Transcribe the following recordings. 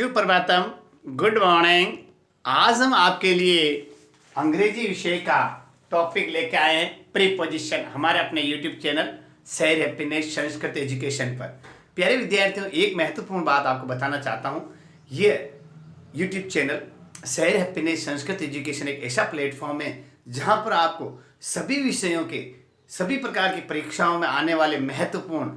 शुभ Prabhatam, good morning. आज हम आपके लिए अंग्रेजी विषय का टॉपिक लेके आए हैं, प्रीपोजिशन, हमारे अपने यूट्यूब चैनल सैर हैप्पीनेस संस्कृत एजुकेशन पर। प्यारे विद्यार्थियों, एक महत्वपूर्ण बात आपको बताना चाहता हूँ। ये यूट्यूब चैनल सैर हैप्पीनेस संस्कृत एजुकेशन एक ऐसा प्लेटफॉर्म है जहाँ पर आपको सभी विषयों के, सभी प्रकार की परीक्षाओं में आने वाले महत्वपूर्ण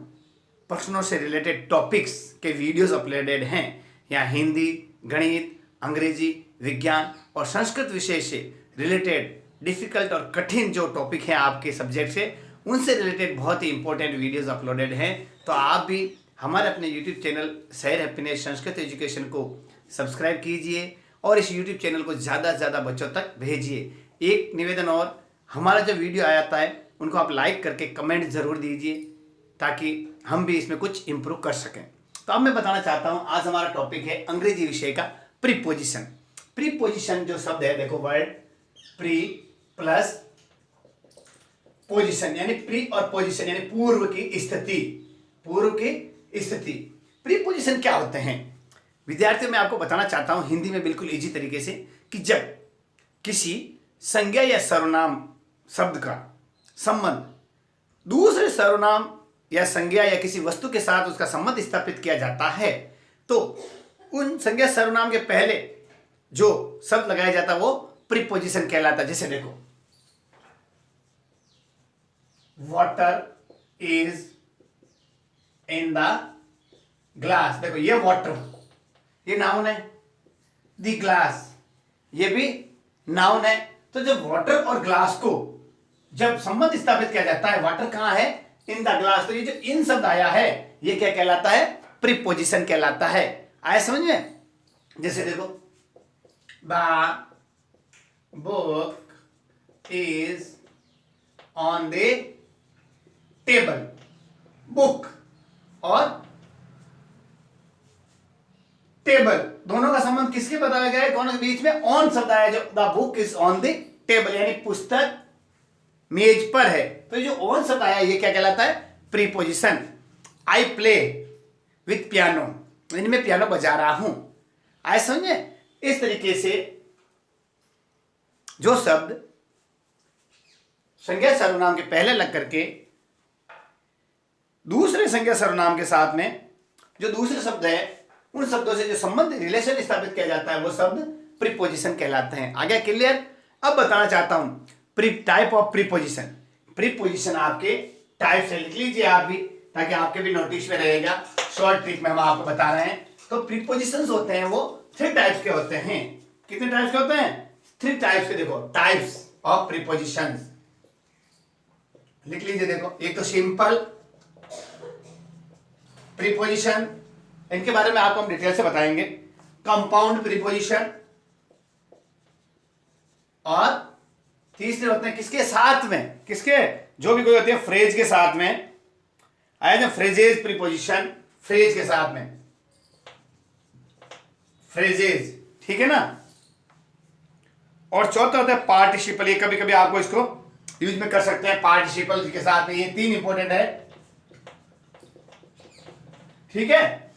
प्रश्नों से रिलेटेड टॉपिक्स के वीडियोस अपलोडेड हैं। यहाँ हिंदी, गणित, अंग्रेजी, विज्ञान और संस्कृत विषय से रिलेटेड डिफिकल्ट और कठिन जो टॉपिक हैं आपके सब्जेक्ट से, उनसे रिलेटेड बहुत ही इंपॉर्टेंट वीडियोस अपलोडेड हैं। तो आप भी हमारे अपने यूट्यूब चैनल सैर हैप्पीनेस संस्कृत एजुकेशन को सब्सक्राइब कीजिए और इस यूट्यूब चैनल को ज़्यादा से ज़्यादा बच्चों तक भेजिए। एक निवेदन और, हमारा जो वीडियो आता है उनको आप लाइक करके कमेंट ज़रूर दीजिए ताकि हम भी इसमें कुछ इम्प्रूव कर सकें। तो अब मैं बताना चाहता हूं, आज हमारा टॉपिक है अंग्रेजी विषय का प्रीपोजिशन। प्रीपोजिशन जो शब्द है, देखो वर्ड प्री प्लस पोजिशन, यानी प्री और पोजिशन यानी पूर्व की स्थिति, पूर्व की स्थिति। प्रीपोजिशन क्या होते हैं विद्यार्थियों, मैं आपको बताना चाहता हूं हिंदी में बिल्कुल इजी तरीके से कि जब किसी संज्ञा या सर्वनाम शब्द का संबंध दूसरे सर्वनाम या संज्ञा या किसी वस्तु के साथ उसका संबंध स्थापित किया जाता है, तो उन संज्ञा सर्वनाम के पहले जो शब्द लगाया जाता है वो प्रीपोजिशन कहलाता है। जैसे देखो, water is in the glass. देखो ये वाटर, ये नाउन है। द ग्लास, ये भी नाउन है। तो जब वाटर और ग्लास को जब संबंध स्थापित किया जाता है, वाटर कहां है, इन द ग्लास, तो ये जो इन शब्द आया है ये क्या कहलाता है, प्रीपोजिशन कहलाता है। आया समझ में? जैसे देखो, the book is on the table. Book और टेबल दोनों का संबंध किसके बताया गया है, दोनों के बीच में ऑन शब्द आया, जो the book is on the table यानी पुस्तक मेज पर है। तो जो ऑन शब्द आया ये क्या कहलाता है, preposition. I play with piano, इनमें पियानो बजा रहा हूं। आए समझे? इस तरीके से जो शब्द संज्ञा सर्वनाम के पहले लग करके दूसरे संज्ञा सर्वनाम के साथ में जो दूसरे शब्द है, उन शब्दों से जो संबंध, रिलेशन स्थापित किया जाता है, वो शब्द प्रीपोजिशन कहलाते हैं। आगे क्लियर? अब बताना चाहता हूं टाइप ऑफ प्रीपोजिशन। प्रीपोजिशन आपके टाइप से लिख लीजिए आप भी, ताकि आपके भी नोटिस में रहेगा। शॉर्ट ट्रिक में हम आपको बता रहे हैं। तो प्रीपोजिशंस होते हैं वो 3 टाइप्स के होते हैं। कितने टाइप्स के होते हैं? 3 टाइप्स के। देखो, टाइप्स ऑफ प्रीपोजिशंस लिख लीजिए। देखो, एक तो सिंपल प्रीपोजिशन, इनके बारे में आपको हम डिटेल से बताएंगे। कंपाउंड प्रीपोजिशन, और तीसरे होते हैं किसके साथ में, किसके, जो भी कोई होती है फ्रेज के साथ में। आया जो फ्रेजेज प्रीपोजिशन, फ्रेज के साथ में, फ्रेजेज, ठीक है ना। और चौथा होता है पार्टिसिपल। ये कभी कभी आपको इसको यूज में कर सकते हैं पार्टिसिपल के साथ में। ये 3 इंपॉर्टेंट है, ठीक है।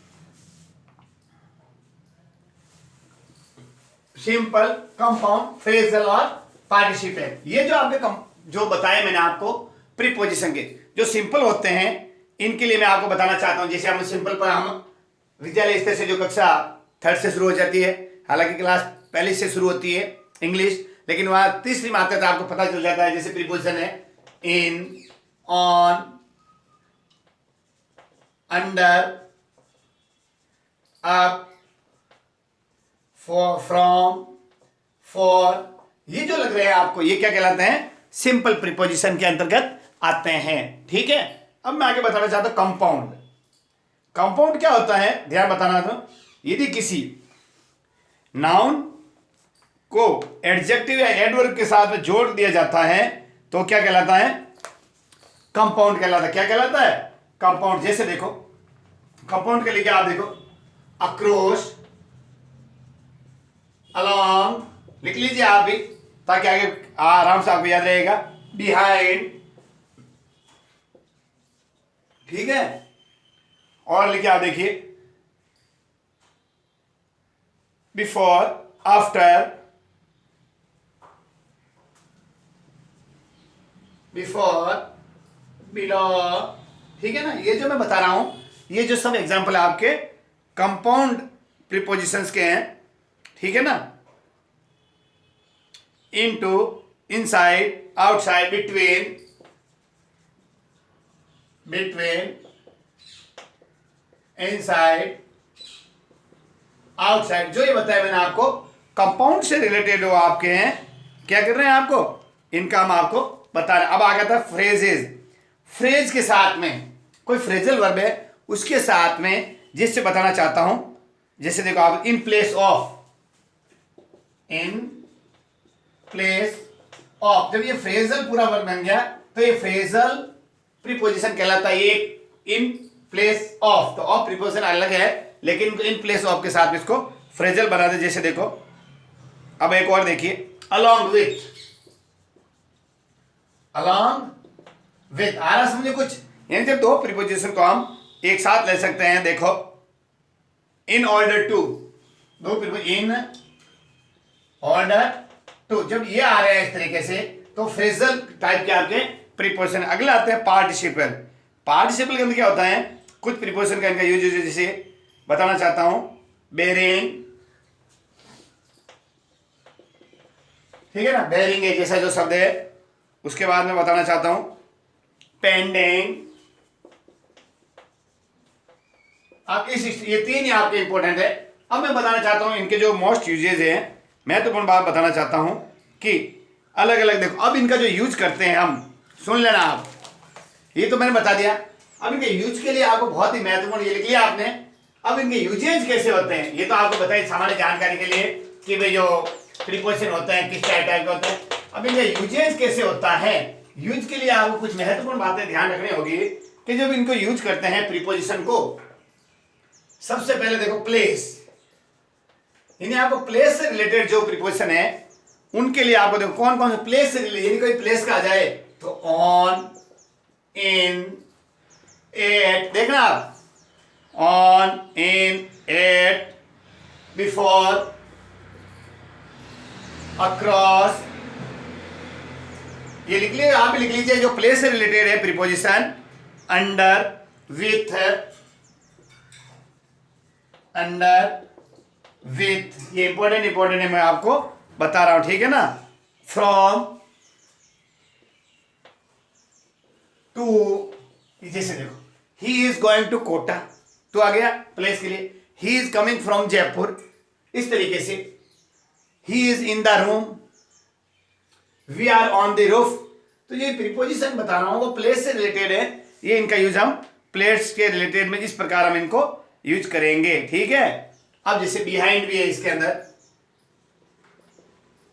सिंपल, कंपाउंड, फ्रेजल और पार्टिसिपल। ये जो आपके जो बताए मैंने आपको प्रीपोजिशन के, जो सिंपल होते हैं, इनके लिए मैं आपको बताना चाहता हूं। जैसे हम सिंपल पर हम विद्यालय स्तर से जो कक्षा 3rd से शुरू हो जाती है, हालांकि क्लास पहले से शुरू होती है इंग्लिश, लेकिन वहां तीसरी में आते तो आपको पता चल जाता है। जैसे प्रीपोजिशन है in, on, under, up, from, for, ये जो लग रहे हैं आपको, ये क्या कहलाते हैं, सिंपल प्रीपोजिशन के अंतर्गत आते हैं, ठीक है। अब मैं आगे बताना चाहता हूं कंपाउंड। कंपाउंड क्या होता है, ध्यान बताना। तो यदि किसी नाउन को एडजेक्टिव या एडवर्ब के साथ में जोड़ दिया जाता है तो क्या कहलाता है, कंपाउंड कहलाता है। क्या कहलाता है, कंपाउंड। जैसे देखो, कंपाउंड के लिए आप देखो, अक्रॉस, अलोंग, लिख लीजिए आप भी, ताकि आगे आराम से आपको याद रहेगा। बिहाइंड, ठीक है। और लिखिए आप, देखिए बिफोर, आफ्टर, बिफोर, बिलो, ठीक है ना। ये जो मैं बता रहा हूं, ये जो सब एग्जाम्पल आपके कंपाउंड प्रीपोजिशंस के हैं, ठीक है ना। Into, inside, outside, between, between, inside, outside, जो ये बताया मैंने आपको कंपाउंड से रिलेटेड वो आपके हैं, क्या कर रहे हैं आपको, इनका हम आपको बता रहे हैं। अब आ गया था फ्रेजेस। फ्रेज के साथ में कोई फ्रेजल वर्ब है, उसके साथ में जिससे बताना चाहता हूं, जैसे देखो आप, in place of, in place of, जब ये फ्रेजल पूरा वर्ब बन गया तो ये फ्रेजल प्रीपोजिशन कहलाता है। एक इन प्लेस ऑफ, तो ऑफ प्रीपोजिशन अलग है, लेकिन इन प्लेस ऑफ के साथ इसको फ्रेजल बना दे। जैसे देखो, अब एक और देखिए, अलॉन्ग विथ, अलॉन्ग विथ आ रहा समझे कुछ, यानी जब दो प्रीपोजिशन को हम एक साथ ले सकते हैं। देखो, इन ऑर्डर टू, दो प्रीपोजिशन, इन ऑर्डर टू, जब ये आ रहे हैं इस तरीके से तो फ्रेजल टाइप के आपके प्रीपोजिशन। अगले आते हैं पार्टिसिपल। पार्टिसिपल के अंदर क्या होता है, कुछ प्रीपोजिशन का इनका यूज, जैसे बताना चाहता हूं, बेरिंग, ठीक है ना, बेरिंग एक जैसा जो शब्द है। उसके बाद में बताना चाहता हूं पेंडिंग। आप ये तीन ही आपके इंपॉर्टेंट है। अब मैं बताना चाहता हूं इनके जो मोस्ट यूजेज हैं, महत्वपूर्ण बात बताना चाहता हूं कि अलग अलग देखो, अब इनका जो यूज करते हैं हम, सुन लेना आप, ये तो मैंने बता दिया। अब इनके यूज के लिए आपको बहुत ही महत्वपूर्ण ये लिख लिया आपने। अब इनके यूजेज कैसे होते हैं ये तो आपको बताइए सामान्य जानकारी के लिए कि भाई जो प्रीपोजिशन होते हैं किस टाइप के होते हैं। अब इनका यूजेज कैसे होता है, यूज के लिए आपको कुछ महत्वपूर्ण बातें ध्यान रखनी होगी कि जब इनको यूज करते हैं प्रीपोजिशन को, सबसे पहले देखो प्लेस, यानी आपको प्लेस से रिलेटेड जो प्रीपोजिशन है उनके लिए आपको देखो कौन कौन से प्लेस से रिलेटेड, यानी कोई प्लेस का आ जाए तो ऑन, इन, एट, देखना आप, on, in, at, before, across, ये लिख लीजिए, आप भी लिख लीजिए जो प्लेस से रिलेटेड है preposition, under, with, under, with, ये इंपॉर्टेंट है, मैं आपको बता रहा हूं, ठीक है ना। फ्रॉम, टू, जैसे देखो, he is going to Kota, तो आ गया प्लेस के लिए। He is coming from Jaipur, इस तरीके से। He is in the room, we are on the roof, तो ये प्रीपोजिशन बता रहा हूं वो प्लेस से रिलेटेड है। ये इनका यूज हम प्लेस के रिलेटेड में इस प्रकार हम इनको यूज करेंगे, ठीक है। अब जैसे बिहाइंड भी है इसके अंदर,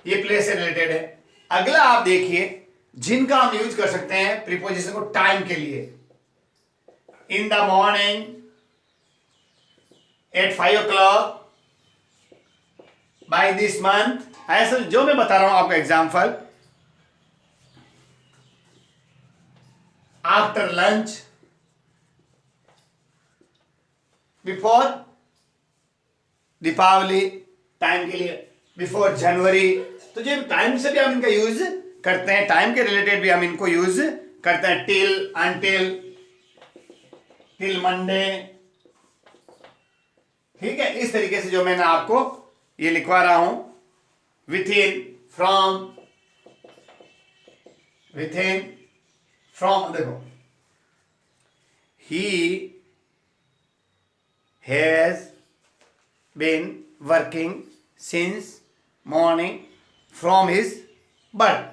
ये प्लेस से रिलेटेड है। अगला आप देखिए जिनका हम यूज कर सकते हैं प्रीपोजिशन को टाइम के लिए, in the morning, at 5 o'clock, by this month, ऐसा जो मैं बता रहा हूं आपका example, after lunch, before Deepawali, time के लिए, बिफोर जनवरी, तो जो टाइम से भी हम इनका यूज करते हैं, टाइम के रिलेटेड भी हम इनको यूज करते हैं। टिल, अनटिल, टिल मंडे, ठीक है। इस तरीके से जो मैंने आपको ये लिखवा रहा हूं, within, from, within, from, देखो, he has been working since morning from his birth,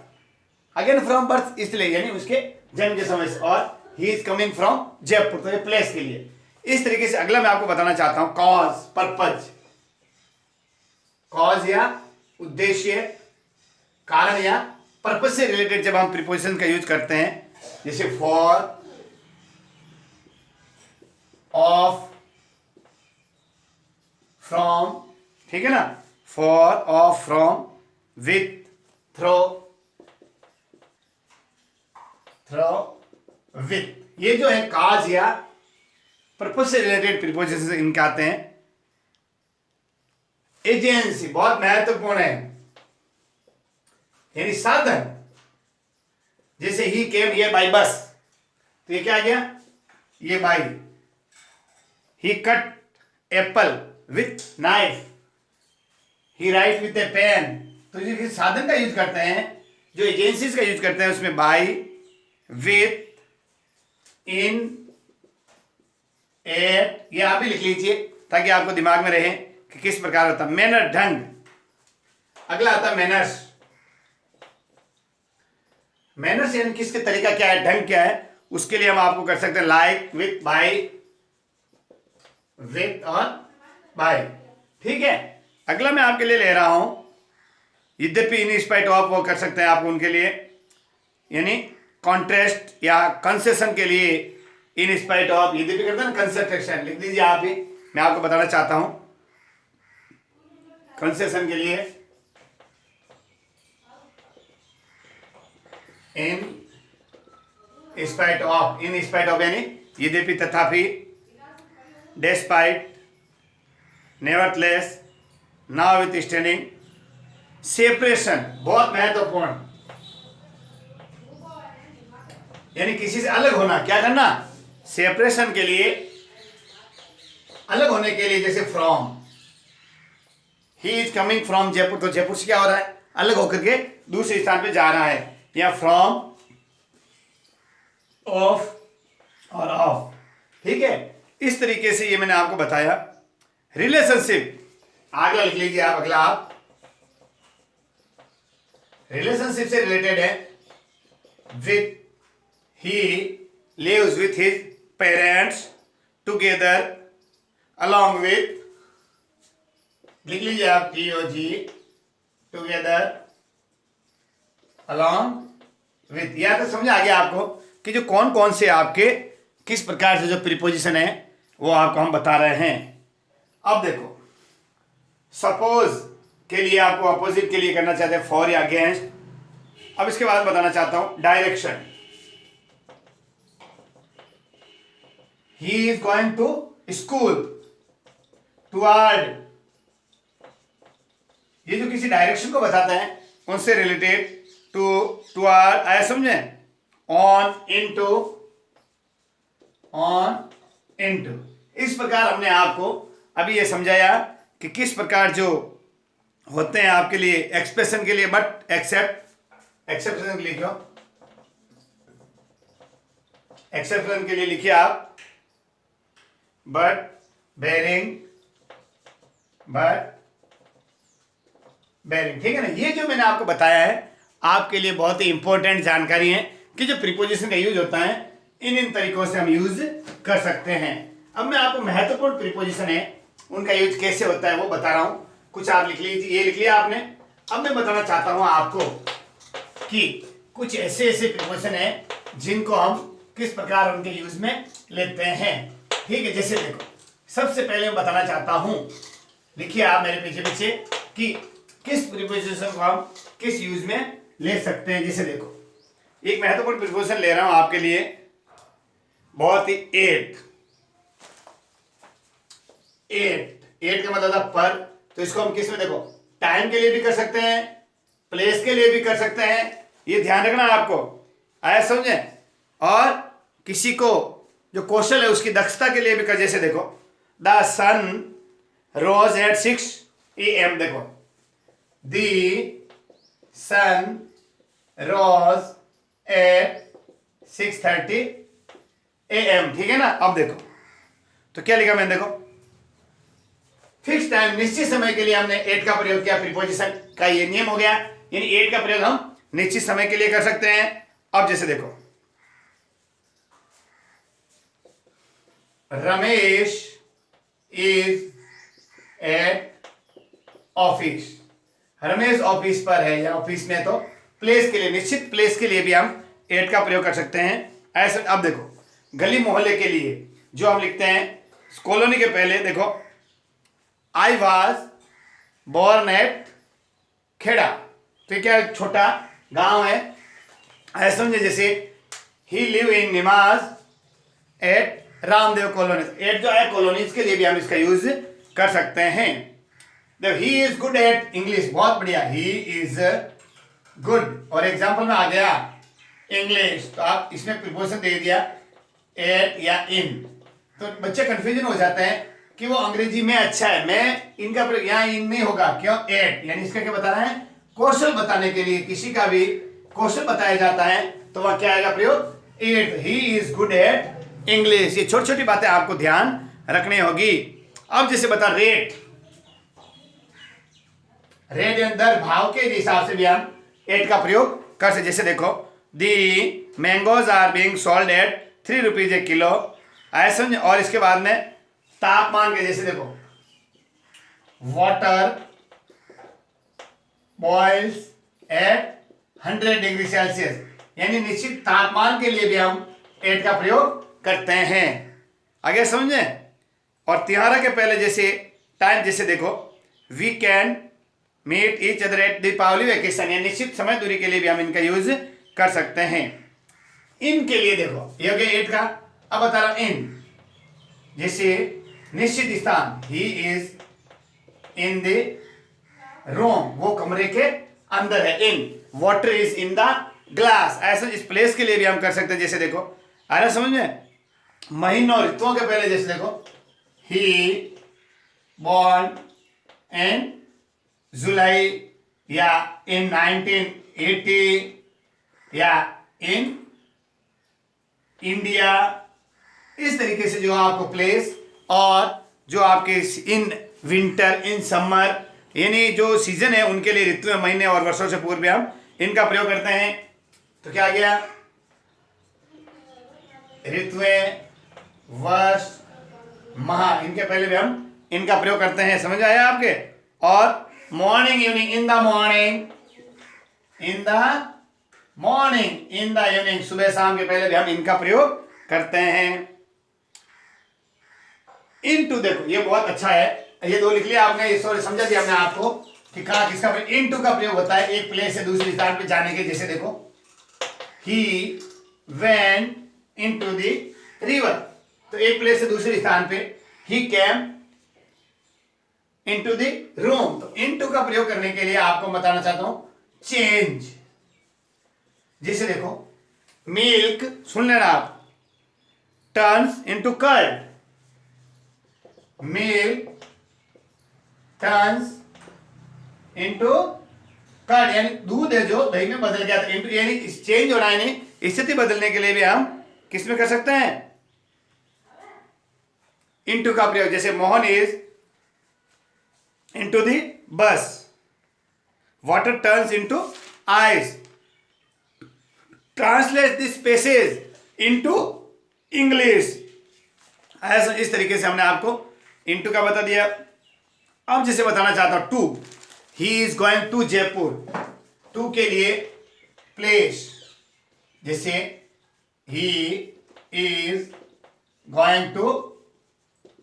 again from birth इसलिए यानी उसके जन्म के समय से, और he is coming from Jaipur, तो ये प्लेस के लिए। इस तरीके से अगला मैं आपको बताना चाहता हूं कॉज, पर्पज, कॉज या उद्देश्य, कारण या पर्पज से रिलेटेड जब हम प्रीपोजिशन का यूज करते हैं, जैसे फॉर, ऑफ, फ्रॉम, ठीक है ना, for, of, from, with, through, through, with, ये जो है काज या पर्पज से रिलेटेड प्रीपोजिशन इनके आते हैं। एजेंसी बहुत महत्वपूर्ण है, यानी साधन। जैसे ही केम ये बाई बस, तो ये क्या आ गया, ये by. He cut apple with knife, he write with a pen. तो जो साधन का यूज करते हैं, जो एजेंसीज का यूज करते हैं, उसमें बाई, विथ, इन, एट, ये आप ही लिख लीजिए ताकि आपको दिमाग में रहे कि किस प्रकार होता है। मैनर ढंग। अगला आता है मैनर्स। मैनर्स यानी किसके तरीका क्या है, ढंग क्या है, उसके लिए हम आपको कर सकते हैं लाइक, विथ, बाय, विथ और बाय। ठीक है। अगला मैं आपके लिए ले रहा हूं, यद्यपि इन स्पाइट ऑफ वो कर सकते हैं आपको उनके लिए, यानी कॉन्ट्रास्ट या कंसेशन के लिए इन स्पाइट ऑफ, यद्यपि करते हैं ना कंसंट्रेशन, लिख दीजिए आप ही, मैं आपको बताना चाहता हूं कंसेशन के लिए in spite of, in spite of यानी यद्यपि, तथापि, despite, nevertheless, notwithstanding, separation बहुत महत्वपूर्ण, यानी किसी से अलग होना, क्या करना, सेपरेशन के लिए, अलग होने के लिए, जैसे from, he is coming from Jaipur, तो जयपुर से क्या हो रहा है, अलग होकर के दूसरे स्थान पे जा रहा है, या फ्रॉम, ऑफ और ऑफ। ठीक है। इस तरीके से ये मैंने आपको बताया। रिलेशनशिप, अगला लिख लीजिए आप, अगला आप रिलेशनशिप से रिलेटेड है, with, he lives with his parents together, along with, लिख लीजिए आप TOG, टुगेदर, अलॉन्ग विथ। या तो समझ आ गया आपको कि जो कौन कौन से आपके किस प्रकार से जो प्रीपोजिशन है वो आपको हम बता रहे हैं। अब देखो, सपोज के लिए आपको अपोजिट के लिए करना चाहते हैं फॉर या अगेंस्ट। अब इसके बाद बताना चाहता हूं direction. He is going to school, toward, ये जो किसी डायरेक्शन को बताते हैं उनसे रिलेटेड, टू, टुवर्ड, आया समझे, ऑन, इनटू, ऑन, इनटू। इस प्रकार हमने आपको अभी ये समझाया कि किस प्रकार जो होते हैं आपके लिए एक्सप्रेशन के लिए, बट एक्सेप्ट, एक्सेप्शन के लिए क्यों, एक्सेप्शन के लिए लिखिए आप बट, बेरिंग, बट, बेरिंग। ठीक है ना। ये जो मैंने आपको बताया है आपके लिए बहुत ही इंपॉर्टेंट जानकारी है कि जो प्रीपोजिशन का यूज होता है इन तरीकों से हम यूज कर सकते हैं। अब मैं आपको महत्वपूर्ण प्रीपोजिशन है उनका यूज कैसे होता है वो बता रहा हूं। कुछ आप लिख लीजिए, ये लिख लिया आपने। अब मैं बताना चाहता हूं आपको कि कुछ ऐसे ऐसे प्रीपोजिशन है जिनको हम किस प्रकार उनके यूज में लेते हैं। ठीक है। जैसे देखो, सबसे पहले मैं बताना चाहता हूं, लिखिए आप मेरे पीछे पीछे, कि किस प्रीपोजिशन को हम किस यूज में ले सकते हैं। जैसे देखो, एक महत्वपूर्ण प्रीपोजिशन ले रहा हूं आपके लिए, बहुत ही, एट, एट, एट का मतलब था पर, तो इसको हम किस में, देखो, टाइम के लिए भी कर सकते हैं, प्लेस के लिए भी कर सकते हैं, ये ध्यान रखना आपको, आया समझे। और किसी को जो कौशल है उसकी दक्षता के लिए भी कर, जैसे देखो, the sun rose at 6 AM, देखो, the sun rose at 6:30 AM। ठीक है ना। अब देखो, तो क्या लिखा मैंने, देखो, फिक्स टाइम, निश्चित समय के लिए हमने एट का प्रयोग किया, प्रीपोजिशन का ये नियम हो गया, यानी एट का प्रयोग हम निश्चित समय के लिए कर सकते हैं। अब जैसे देखो, Ramesh is at office, Ramesh office पर है या ऑफिस में, तो प्लेस के लिए, निश्चित प्लेस के लिए भी हम एट का प्रयोग कर सकते हैं ऐसे। अब देखो, गली मोहल्ले के लिए जो हम लिखते हैं कॉलोनी के पहले, देखो, I was born at Kheda, तो ये क्या, छोटा गांव है, ऐसा समझे। जैसे he live in Nimaj at Ramdev colony, at जो है कॉलोनीज के लिए भी हम इसका यूज कर सकते हैं। देखो he is good at English, बहुत बढ़िया, ही इज गुड। और एग्जाम्पल में आ गया इंग्लिश, तो आप इसमें प्रीपोजिशन दे दिया एट या इन, तो बच्चे कंफ्यूजन हो जाते हैं कि वो अंग्रेजी में अच्छा है, मैं इनका प्रयोग यहाँ इन नहीं होगा, क्यों एट, यानी इसका क्या बता रहा है, कौशल बताने के लिए, किसी का भी कौशल बताया जाता है तो वह क्या आएगा प्रयोग at, he is good at English. ये छोटी छोटी बातें आपको ध्यान रखनी होगी। अब जैसे बता रेट, रेट यानी दर, भाव के हिसाब से भी हम एट का प्रयोग कर सकते। जैसे देखो the mangoes are being sold at 3 rupees a kilo, ऐसा। और इसके बाद में तापमान के, जैसे देखो water boils at 100 degree Celsius, यानी निश्चित तापमान के लिए भी हम एट का प्रयोग करते हैं। आगे समझे। और तिहारा के पहले जैसे टाइम, जैसे देखो we can meet each other at Deepawali vacation, यानी निश्चित समय दूरी के लिए भी हम इनका यूज कर सकते हैं। इन के लिए देखो ये हो गया एट का। अब बता रहा इन, जैसे निश्चित स्थान, ही इज इन द रूम, वो कमरे के अंदर है। In water is in the glass, ऐसा इस प्लेस के लिए भी हम कर सकते हैं। जैसे देखो आ रहा समझ में, महीनों ऋतुओं के पहले जैसे देखो ही बॉर्न इन जुलाई, या इन 1980, या इन इंडिया। इस तरीके से जो आपको प्लेस और जो आपके इन विंटर, इन समर, यानी जो सीजन है उनके लिए ऋतु, महीने और वर्षों से पूर्व हम इनका प्रयोग करते हैं। तो क्या आ गया, ऋतुएं, वर्ष, माह, इनके पहले भी हम इनका प्रयोग करते हैं। समझ आया आपके। और morning evening, in the morning, in the morning, in the evening, सुबह शाम के पहले भी हम इनका प्रयोग करते हैं। इनटू देखो ये बहुत अच्छा है, ये दो लिख लिया आपने, सॉरी समझा दिया हमने आपको कि कहा किसका इनटू का प्रयोग होता है एक प्लेस से दूसरी स्थान पे जाने के। जैसे देखो he went into the river, तो एक प्लेस से दूसरे स्थान पे ही केम इनटू द रूम, तो इनटू का प्रयोग करने के लिए आपको बताना चाहता हूं चेंज। जैसे देखो मिल्क, सुन लेना आप, turns into curd, milk turns into curd, यानी दूध है जो दही में बदल गया था, इनटू यानी चेंज हो रहा है, यानी स्थिति बदलने के लिए भी हम किस में कर सकते हैं इनटू का प्रयोग। जैसे मोहन इज इनटू दी बस, water turns into ice, translate this passage into English. ऐसा इस तरीके से हमने आपको इनटू का बता दिया। अब जैसे बताना चाहता हूं to, he is going to Jaipur, to के लिए प्लेस, जैसे he is going to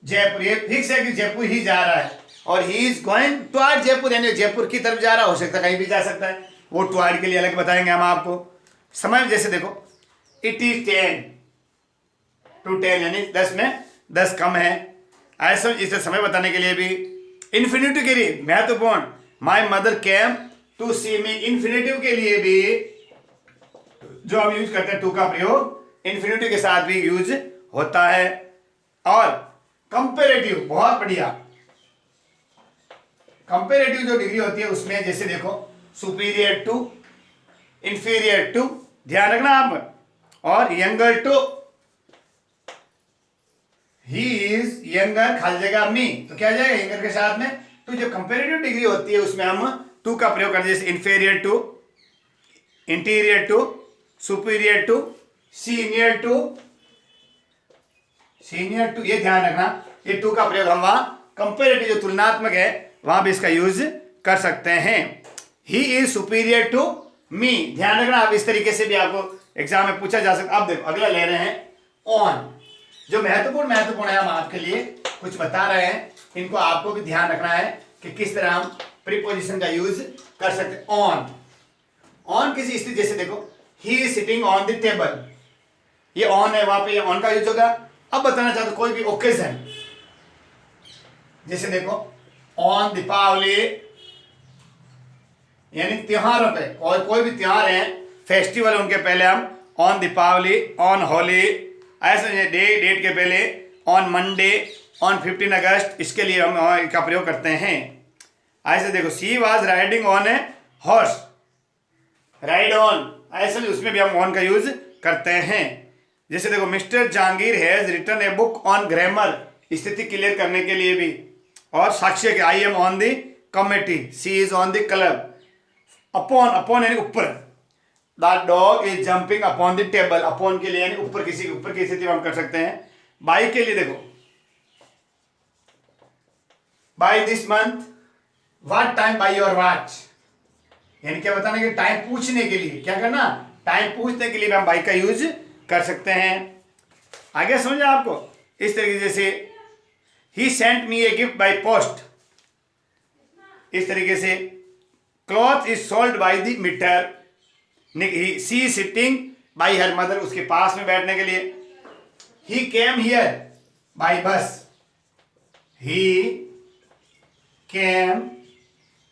Jaipur, ये फिक्स है कि जयपुर ही जा रहा है, और he is going toward Jaipur, यानी जयपुर की तरफ जा रहा, हो सकता है कहीं भी जा सकता है, वो टुवर्ड के लिए अलग बताएंगे हम आपको। समय जैसे देखो इट इज 10 to 10, यानी 10 में 10 कम है, ऐसा इसे समय बताने के लिए भी। इन्फिनिटिव के लिए महत्वपूर्ण, my mother came to see me, infinitive के लिए भी जो हम यूज करते हैं टू का प्रयोग इन्फिनिटिव के साथ भी यूज होता है। और कंपेरेटिव, बहुत बढ़िया, कंपेरेटिव जो डिग्री होती है उसमें जैसे देखो सुपीरियर टू, इंफीरियर टू, ध्यान रखना आप, और younger to, he is younger, खाली जगह मी, तो क्या जाएगा यंगर के साथ में। तो जो कंपेरेटिव डिग्री होती है उसमें हम टू का प्रयोग करते हैं, जैसे inferior to, interior to, superior to, senior to, senior to, ये ध्यान रखना, ये टू का प्रयोग हम वहां कंपेरेटिव जो तुलनात्मक है वहां भी इसका यूज कर सकते हैं। He is superior to me, ध्यान रखना आप, इस तरीके से भी आपको एग्जाम में पूछा जा सकता। अब देखो अगला ले रहे हैं ऑन, जो महत्वपूर्ण है, हम आपके लिए कुछ बता रहे हैं, इनको आपको भी ध्यान रखना है कि किस तरह हम प्रीपोजिशन का यूज कर सकते हैं। ऑन, ऑन किसी स्थिति, जैसे देखो he is sitting on the table, ये ऑन है, वहां पे ऑन का यूज होगा। अब बताना चाहते कोई भी ओकेजन, जैसे देखो ऑन दीपावली, यानी त्योहारों पे, और कोई भी त्योहार है, फेस्टिवल, उनके पहले हम ऑन दीपावली, ऑन होली, ऐसे डेट के पहले ऑन मंडे, ऑन 15 अगस्त, इसके लिए हम इसका प्रयोग करते हैं। ऐसे देखो, she was riding on a horse, ride on, ऐसे उसमें भी हम ऑन का यूज करते हैं। जैसे देखो, Mr Jahangir has written a book on grammar, स्थिति क्लियर करने के लिए भी। और साक्ष्य के, I am on the committee, she is on the club. Upon, upon यानी ऊपर, the dog is jumping upon the table, upon के लिए यानी ऊपर, किसी के ऊपर की स्थिति में हम कर सकते हैं। बाई के लिए देखो, by this month, what time by your watch, यानी क्या बताना कि टाइम पूछने के लिए, क्या करना, टाइम पूछने के लिए भी हम बाई का यूज कर सकते हैं। आगे समझा आपको? इस तरीके से he sent me a gift by post, इस तरीके से cloth is sold by the meter, she sitting by her mother, उसके पास में बैठने के लिए। ही came here by bus, he came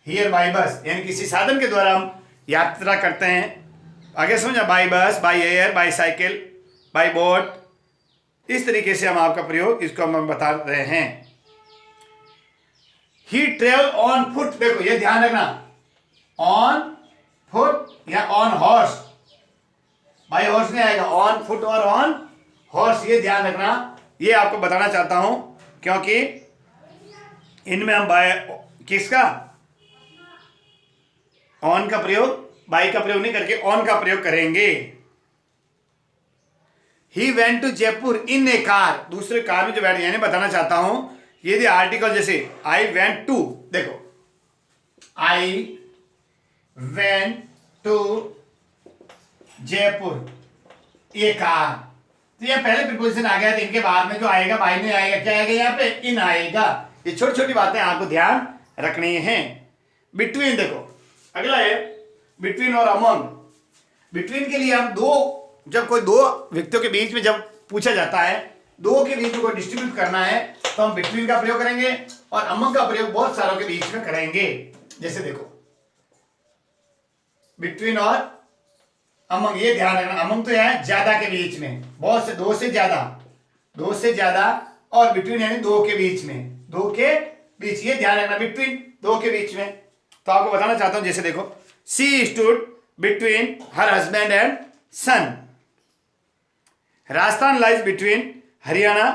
here by bus, यानी किसी साधन के द्वारा हम यात्रा करते हैं। आगे समझा? By bus, by air, by cycle, by boat, इस तरीके से हम आपका प्रयोग, इसको हम बता रहे हैं। ही ट्रेवल ऑन फुट, देखो ये ध्यान रखना, ऑन फुट या ऑन हॉर्स, बाई हॉर्स नहीं आएगा, ऑन फुट और ऑन हॉर्स, ये ध्यान रखना। ये आपको बताना चाहता हूं, क्योंकि इनमें हम बाय किसका, ऑन का प्रयोग, बाई का प्रयोग नहीं करके ऑन का प्रयोग करेंगे। He went to Jaipur in a car, दूसरे कार में जो बैठ, यानी बताना चाहता हूं, यदि आर्टिकल जैसे आई वेंट टू, देखो आई वेंट टू जयपुर ये कार, तो ये पहले प्रीपोजिशन आ गया, तो इनके बाद में जो आएगा बाई नहीं आएगा, क्या आएगा यहाँ पे, इन आएगा। ये छोटी छोटी बातें आपको ध्यान रखनी है। बिटवीन देखो, अगला है बिटवीन और अमंग। बिटवीन के लिए हम दो, जब कोई दो व्यक्तियों के बीच में जब पूछा जाता है, दो के बीच में कोई डिस्ट्रीब्यूट करना है, तो हम बिटवीन का प्रयोग करेंगे, और अमंग का प्रयोग बहुत सारों के बीच में करेंगे। जैसे देखो, बिटवीन और अमंग, ये ध्यान रखना, अमंग तो है ज्यादा के बीच में, बहुत से, दो से ज्यादा, दो से ज्यादा, और बिटवीन यानी दो के बीच में, दो के बीच, ये ध्यान रखना, बिटवीन दो के बीच में। तो आपको बताना चाहता हूं, जैसे देखो, she stood between her husband and son, Rajasthan lies between Haryana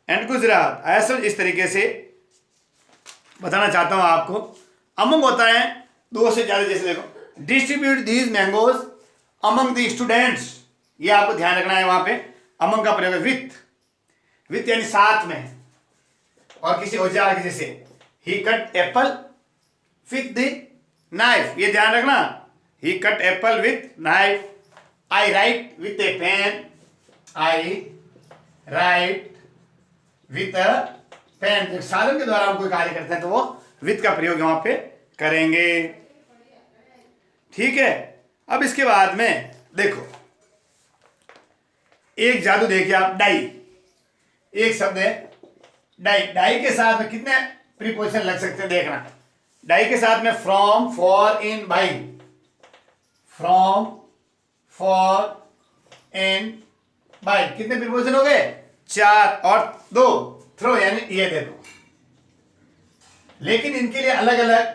and Gujarat, ऐसा इस तरीके से बताना चाहता हूं आपको। अमंग होता है दो से ज्यादा, जैसे देखो, distribute these mangoes among the students, ये आपको ध्यान रखना है, वहां पे अमंग का प्रयोग है। विथ, विथ यानी साथ में, और किसी औजार के, जैसे he cut apple with the knife, ये ध्यान रखना, he cut apple with knife. I write with a pen, I write with a pen, साधन के द्वारा हम कोई कार्य करते हैं तो वो विथ का प्रयोग यहां पे करेंगे। ठीक है, अब इसके बाद में देखो, एक जादू देखिए आप, डाई, एक शब्द है डाई, डाई के साथ में कितने प्रीपोजिशन लग सकते हैं, देखना, डाई के साथ में from, for, in, by, from, for, in, by, कितने प्रीपोजिशन हो गए, चार, और दो थ्रो, यानी ये देखो। लेकिन इनके लिए अलग अलग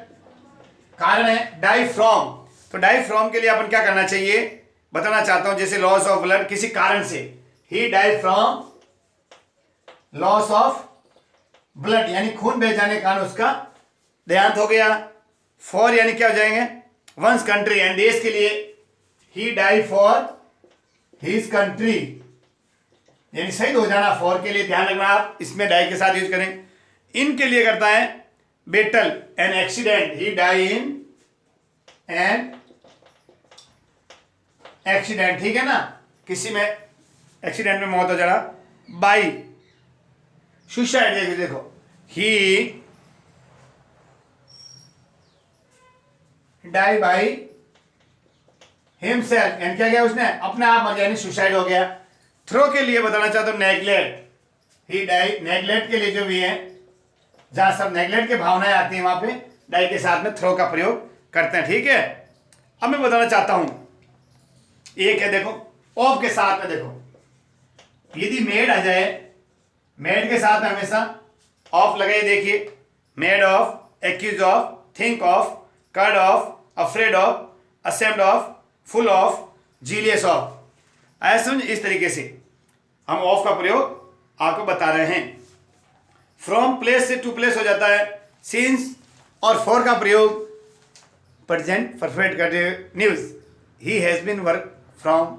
कारण है। डाई फ्रॉम, तो डाई फ्रॉम के लिए अपन क्या करना चाहिए, बताना चाहता हूं। जैसे लॉस ऑफ ब्लड, किसी कारण से, he die from loss of blood, यानी खून बह जाने के कारण उसका देहांत हो गया। फॉर यानी क्या हो जाएंगे, वंस कंट्री, एंड देश के लिए, ही डाई फॉर हिज कंट्री, यानी शहीद हो जाना, फॉर के लिए ध्यान रखना आप, इसमें डाई के साथ यूज करें। इनके लिए करता है battle, an accident, he die in an accident, ठीक है ना, किसी में एक्सीडेंट में मौत हो जाना। बाई सुसाइड, देखो, ही डाई बाई हिमसेल्फ, यानी क्या किया उसने, अपने आप मर गया, यानी सुसाइड हो गया। थ्रो के लिए बताना चाहता हूं नेग्लेक्ट, ही डाई, नेग्लेक्ट के लिए जो भी है, जहां सब नेगलेक्ट की भावनाएं आती हैं वहां पे डाई के साथ में थ्रो का प्रयोग करते हैं। ठीक है, अब मैं बताना चाहता हूं एक है, देखो ऑफ के साथ में, देखो यदि मेड आ जाए, मेड के साथ में हमेशा ऑफ लगाइए। देखिए, made of, accuse of, think of, cured of, afraid of, ashamed of, full of, jealous of. ऐसे समझ, इस तरीके से हम ऑफ का प्रयोग आपको बता रहे हैं। फ्रॉम प्लेस से टू प्लेस हो जाता है। सिंस और फॉर का प्रयोग present perfect continuous. He has been work from,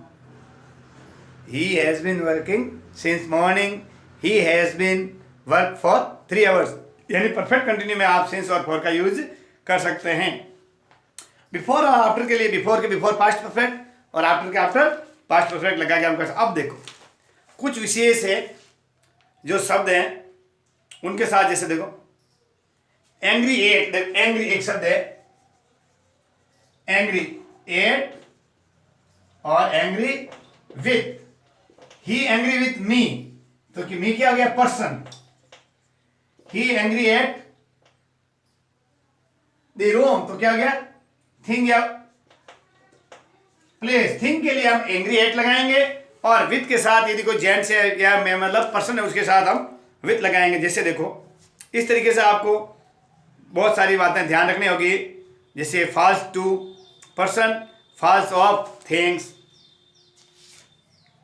he has been working since morning, he has been work for 3 hours, यानी परफेक्ट कंटिन्यू में आप सिंस और फॉर का यूज कर सकते हैं। बिफोर और आफ्टर के लिए बिफोर के बिफोर पास्ट परफेक्ट और आफ्टर के आफ्टर पास्ट परफेक्ट लगा के हम कर सकते। अब देखो कुछ विशेष है जो शब्द हैं उनके साथ, जैसे देखो एंग्री एट, एंग्री एक शब्द है, एंग्री एट और angry with. He angry with me, तो कि मी क्या हो गया, person. He angry at the room, तो क्या हो गया, थिंग या प्लेस। थिंग के लिए हम एंग्री एट लगाएंगे और विथ के साथ यदि कोई जेंट्स है या मतलब पर्सन है उसके साथ हम विथ लगाएंगे। जैसे देखो इस तरीके से आपको बहुत सारी बातें ध्यान रखनी होगी, जैसे falls to person, falls of things,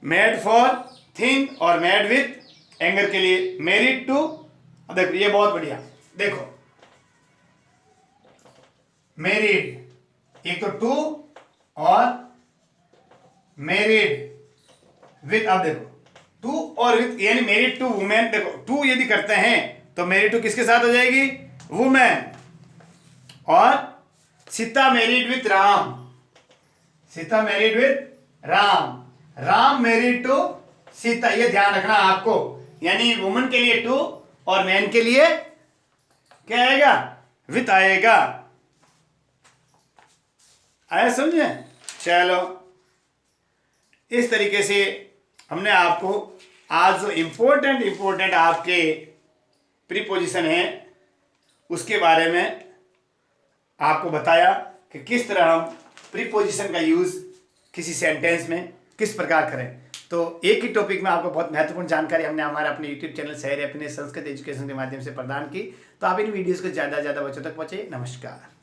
made for thing और मेड विथ एंगर के लिए, मेरिड टू। देखो ये बहुत बढ़िया, देखो मेरिड एक तो टू और मेरिड विथ। अब देखो टू और विथ यानी मेरिड टू वुमेन। देखो टू यदि करते हैं तो मेरिड टू किसके साथ हो जाएगी, वुमेन। और Sita married with Ram, Sita married with Ram, Ram married to Sita. ये ध्यान रखना आपको, यानी वुमन के लिए टू और मैन के लिए क्या आएगा, विथ आएगा। आया समझे? चलो इस तरीके से हमने आपको आज जो इंपॉर्टेंट आपके प्रीपोजिशन है उसके बारे में आपको बताया कि किस तरह हम प्रीपोजिशन का यूज किसी सेंटेंस में किस प्रकार करें। तो एक ही टॉपिक में आपको बहुत महत्वपूर्ण जानकारी हमने हमारे अपने यूट्यूब चैनल शहर हैप्पीनेस संस्कृत एजुकेशन के माध्यम से प्रदान की। तो आप इन वीडियोस को ज़्यादा से ज़्यादा बच्चों तक पहुँचे। नमस्कार।